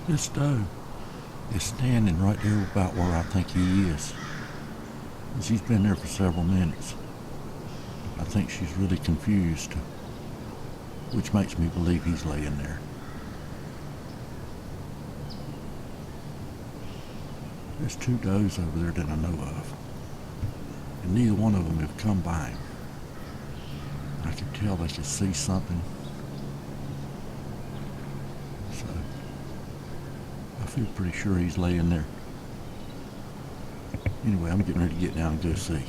This doe is standing right there about where I think he is. And she's been there for several minutes. I think she's really confused, which makes me believe he's laying there. There's two does over there that I know of, and neither one of them have come by him. I can tell they can see something, so I feel pretty sure he's laying there. Anyway, I'm getting ready to get down and go see.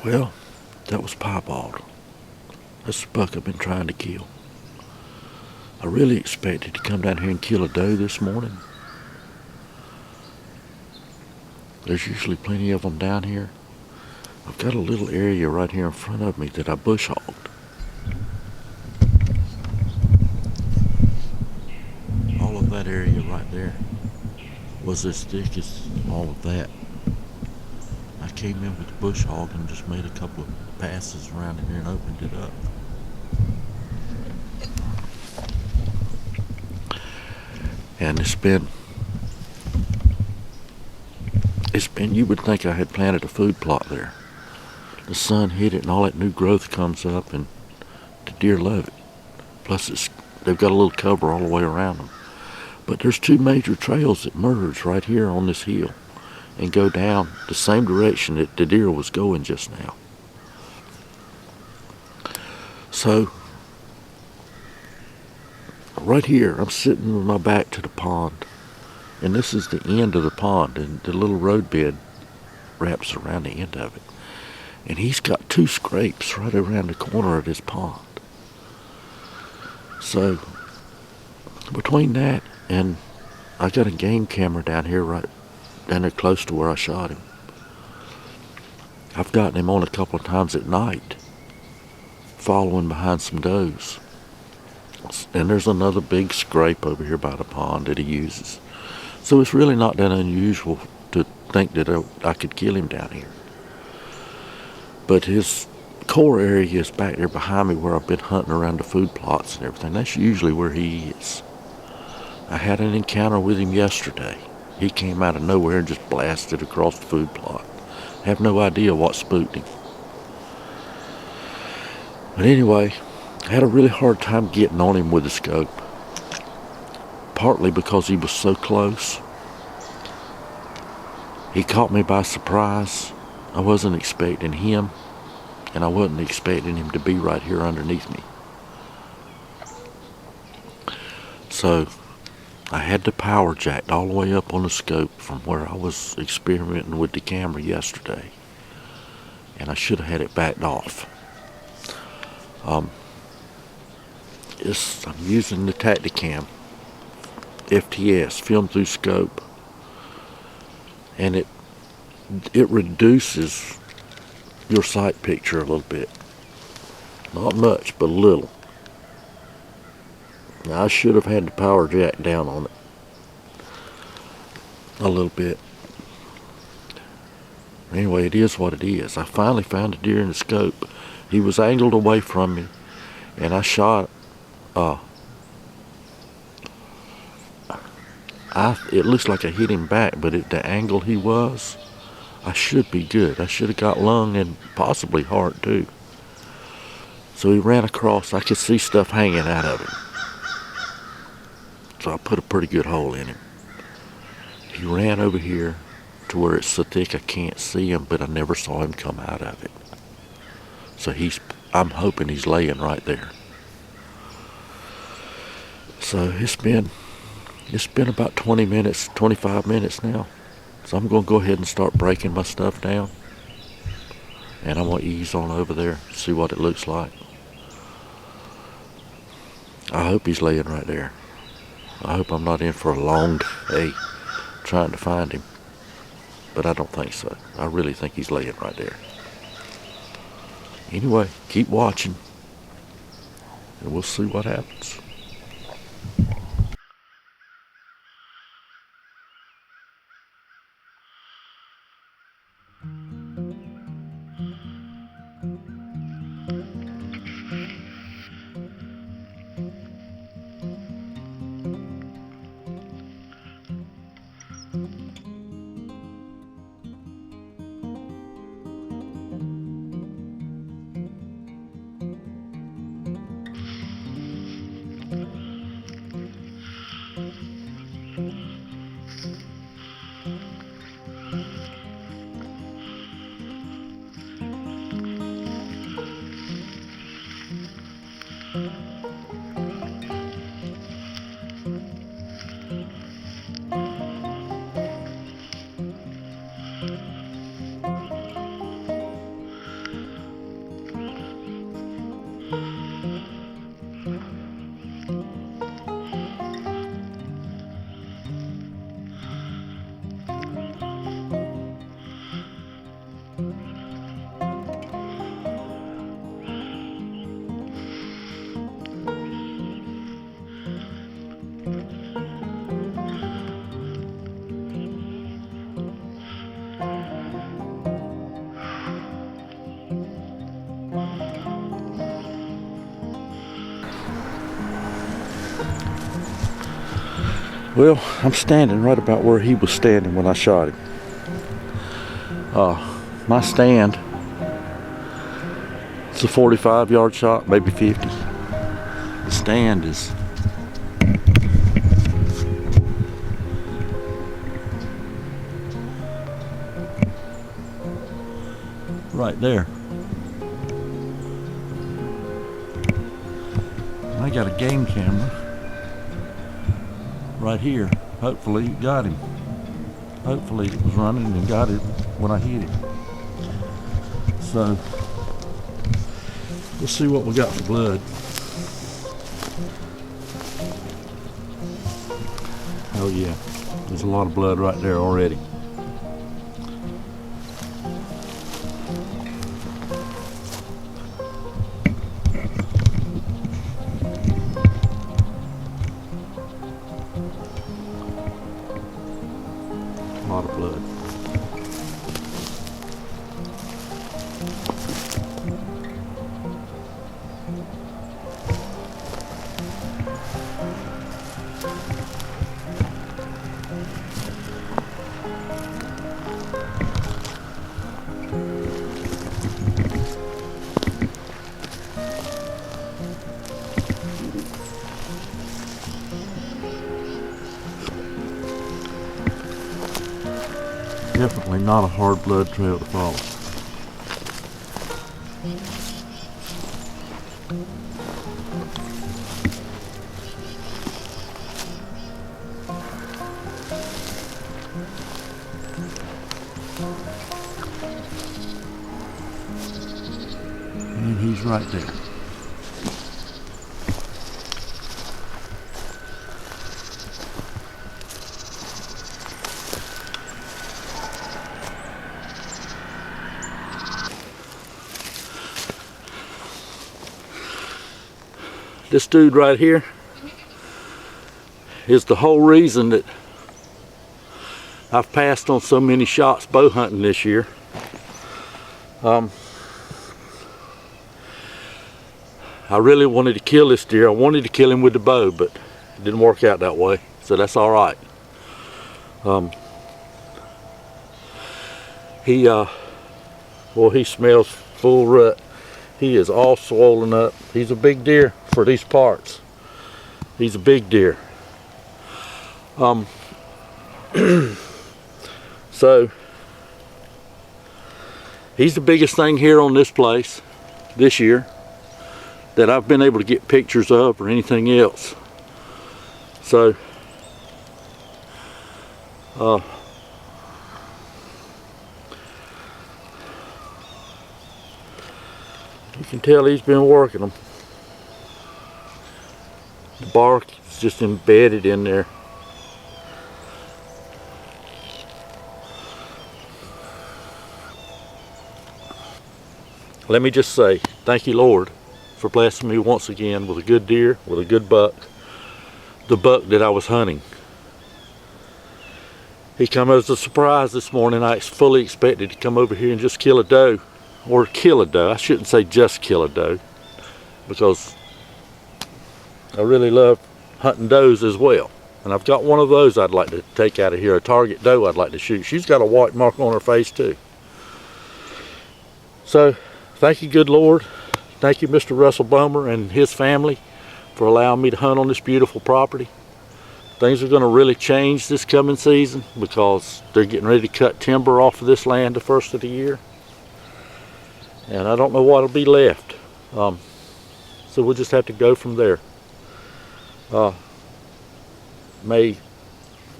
Well, that was Piebald. That's the buck I've been trying to kill. I really expected to come down here and kill a doe this morning. There's usually plenty of them down here. I've got a little area right here in front of me that I bush hogged. All of that area right there was as thick as all of that. I came in with the bush hog and just made a couple of passes around in here and opened it up. And it's been, you would think I had planted a food plot there. The sun hit it and all that new growth comes up and the deer love it. Plus they've got a little cover all the way around them. But there's two major trails that merge right here on this hill and go down the same direction that the deer was going just now. So, right here, I'm sitting with my back to the pond, and this is the end of the pond, and the little road bed wraps around the end of it. And he's got two scrapes right around the corner of this pond. So, between that and I got a game camera down here, right down there close to where I shot him. I've gotten him on a couple of times at night, following behind some does. And there's another big scrape over here by the pond that he uses. So it's really not that unusual to think that I could kill him down here. But his core area is back there behind me where I've been hunting around the food plots and everything. That's usually where he is. I had an encounter with him yesterday. He came out of nowhere and just blasted across the food plot. I have no idea what spooked him. But anyway, I had a really hard time getting on him with the scope. Partly because he was so close. He caught me by surprise. I wasn't expecting him, and I wasn't expecting him to be right here underneath me. So, I had the power jacked all the way up on the scope from where I was experimenting with the camera yesterday. And I should have had it backed off. I'm using the Tacticam FTS, film through scope. And it reduces your sight picture a little bit. Not much, but a little. Now, I should have had the power jack down on it a little bit. Anyway, it is what it is. I finally found a deer in the scope. He was angled away from me, and I shot. It looks like I hit him back, but at the angle he was, I should be good. I should have got lung and possibly heart too. So he ran across. I could see stuff hanging out of him. So I put a pretty good hole in him. He ran over here to where it's so thick I can't see him, but I never saw him come out of it. So I'm hoping he's laying right there. So it's been about 20 minutes, 25 minutes now. So I'm going to go ahead and start breaking my stuff down. And I'm going to ease on over there, see what it looks like. I hope he's laying right there. I hope I'm not in for a long day trying to find him. But I don't think so. I really think he's laying right there. Anyway, keep watching. And we'll see what happens. Well, I'm standing right about where he was standing when I shot him. My stand, it's a 45-yard shot, maybe 50. The stand is right there. I got a game camera right here. Hopefully it got him. Hopefully it was running and got it when I hit him. So let's see what we got for blood. Oh yeah, there's a lot of blood right there already. A lot of blood. Definitely not a hard blood trail to follow. And he's right there. This dude right here is the whole reason that I've passed on so many shots bow hunting this year. I really wanted to kill this deer. I wanted to kill him with the bow, but it didn't work out that way, so that's all right. He smells full rut. He is all swollen up. He's a big deer for these parts. He's a big deer. So he's the biggest thing here on this place this year that I've been able to get pictures of or anything else. So you can tell he's been working them. The bark is just embedded in there. Let me just say, thank you, Lord, for blessing me once again with a good deer, with a good buck, the buck that I was hunting. He come as a surprise this morning. I fully expected to come over here and just kill a doe. Or kill a doe. I shouldn't say just kill a doe, because I really love hunting does as well. And I've got one of those I'd like to take out of here, a target doe I'd like to shoot. She's got a white mark on her face too. So thank you, good Lord. Thank you, Mr. Russell Bomer and his family, for allowing me to hunt on this beautiful property. Things are going to really change this coming season because they're getting ready to cut timber off of this land the first of the year. And I don't know what'll be left. So we'll just have to go from there. May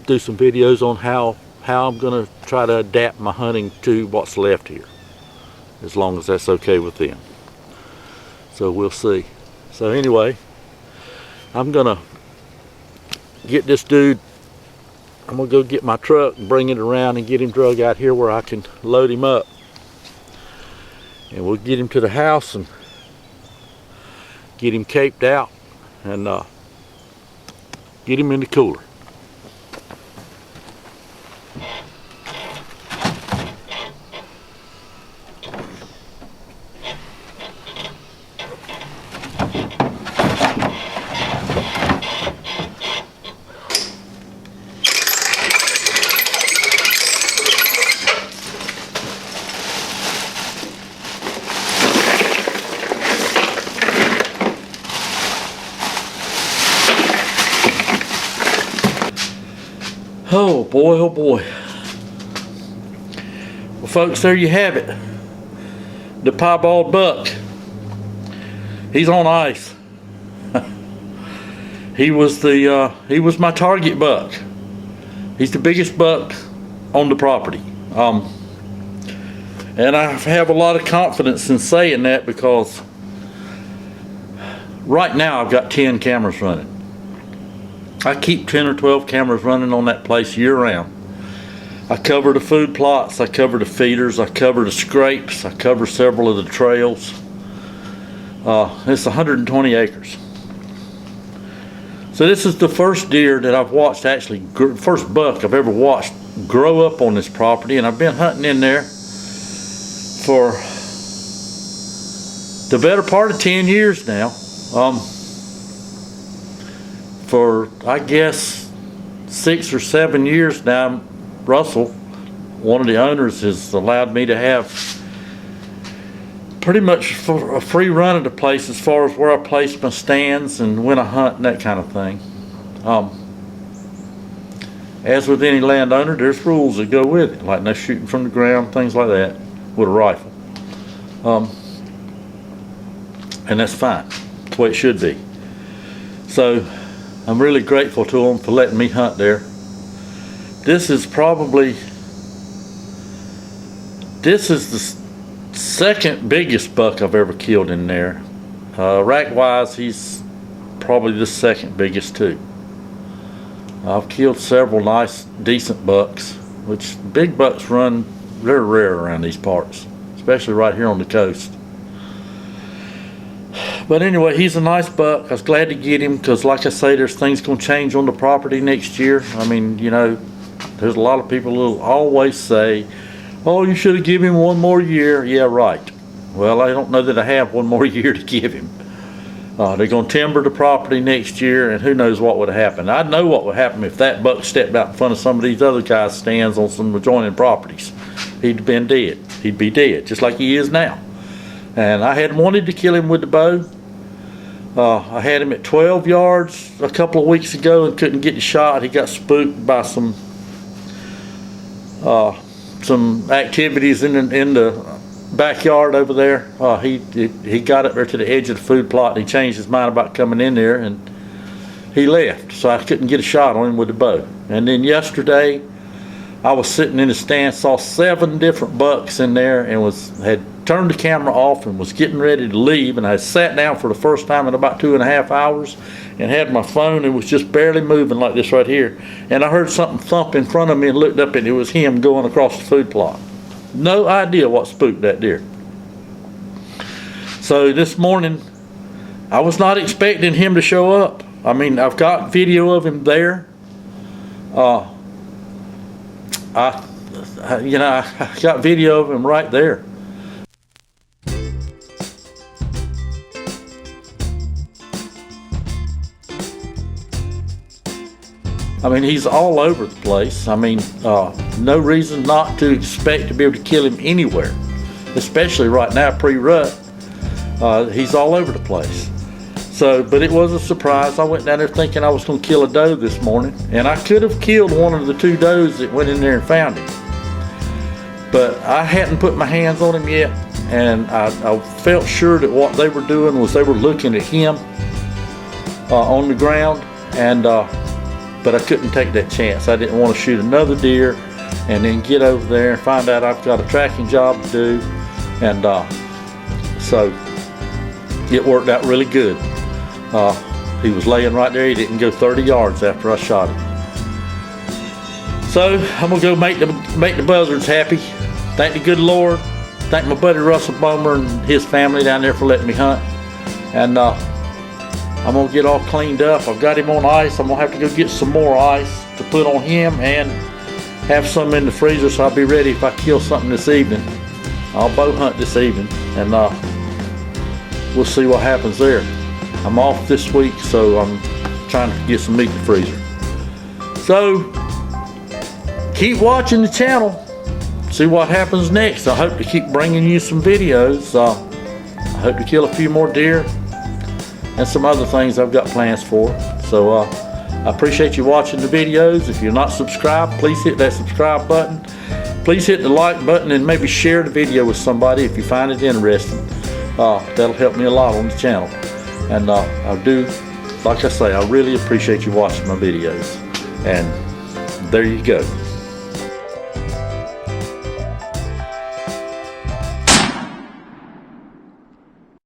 do some videos on how how I'm going to try to adapt my hunting to what's left here, as long as that's okay with them. So we'll see. So anyway, I'm going to get this dude. I'm going to go get my truck and bring it around and get him drug out here where I can load him up. And we'll get him to the house and get him caped out and get him in the cooler. Oh boy, oh boy. Well folks, there you have it. The piebald buck. He's on ice. He was my target buck. He's the biggest buck on the property. And I have a lot of confidence in saying that because right now I've got 10 cameras running. I keep 10 or 12 cameras running on that place year round. I cover the food plots, I cover the feeders, I cover the scrapes, I cover several of the trails. It's 120 acres. So this is the first deer that I've watched, actually, first buck I've ever watched grow up on this property, and I've been hunting in there for the better part of 10 years now. For I guess 6 or 7 years now, Russell, one of the owners, has allowed me to have pretty much a free run of the place as far as where I place my stands and when I hunt and that kind of thing. As with any landowner, there's rules that go with it, like no shooting from the ground, things like that, with a rifle. And that's fine. That's the way it should be. So I'm really grateful to them for letting me hunt there. This is the second biggest buck I've ever killed in there. Rack wise, he's probably the second biggest too. I've killed several nice, decent bucks, which big bucks run very rare around these parts, especially right here on the coast. But anyway, he's a nice buck. I was glad to get him because, like I say, there's things going to change on the property next year. I mean, you know, there's a lot of people who always say, oh, you should have given him one more year. Yeah, right. Well, I don't know that I have one more year to give him. They're going to timber the property next year, and who knows what would have happened. I know what would happen if that buck stepped out in front of some of these other guys' stands on some adjoining properties. He'd have been dead. He'd be dead, just like he is now. And I had wanted to kill him with the bow. I had him at 12 yards a couple of weeks ago and couldn't get the shot. He got spooked by some activities in the backyard over there. He got up there to the edge of the food plot and he changed his mind about coming in there and he left. So I couldn't get a shot on him with the bow. And then yesterday I was sitting in the stand, saw 7 different bucks in there, and had turned the camera off and was getting ready to leave, and I sat down for the first time in about 2.5 hours and had my phone and was just barely moving like this right here, and I heard something thump in front of me and looked up and it was him going across the food plot. No idea what spooked that deer. So this morning I was not expecting him to show up. I mean, I've got video of him there. I got video of him right there. I mean, he's all over the place. I mean, no reason not to expect to be able to kill him anywhere, especially right now, pre-rut. He's all over the place. So, but it was a surprise. I went down there thinking I was going to kill a doe this morning, and I could have killed one of the 2 does that went in there and found him. But I hadn't put my hands on him yet, and I felt sure that what they were doing was they were looking at him on the ground, and but I couldn't take that chance. I didn't want to shoot another deer and then get over there and find out I've got a tracking job to do. And so it worked out really good. He was laying right there. He didn't go 30 yards after I shot him. So I'm gonna go make the buzzards happy. Thank the good Lord. Thank my buddy Russell Bomer and his family down there for letting me hunt. And I'm gonna get all cleaned up. I've got him on ice. I'm gonna have to go get some more ice to put on him and have some in the freezer so I'll be ready if I kill something this evening. I'll bow hunt this evening, and we'll see what happens there. I'm off this week, so I'm trying to get some meat in the freezer. So keep watching the channel. See what happens next. I hope to keep bringing you some videos. I hope to kill a few more deer and some other things I've got plans for. So I appreciate you watching the videos. If you're not subscribed, please hit that subscribe button. Please hit the like button and maybe share the video with somebody if you find it interesting. That'll help me a lot on the channel. And I do, like I say, I really appreciate you watching my videos. And there you go.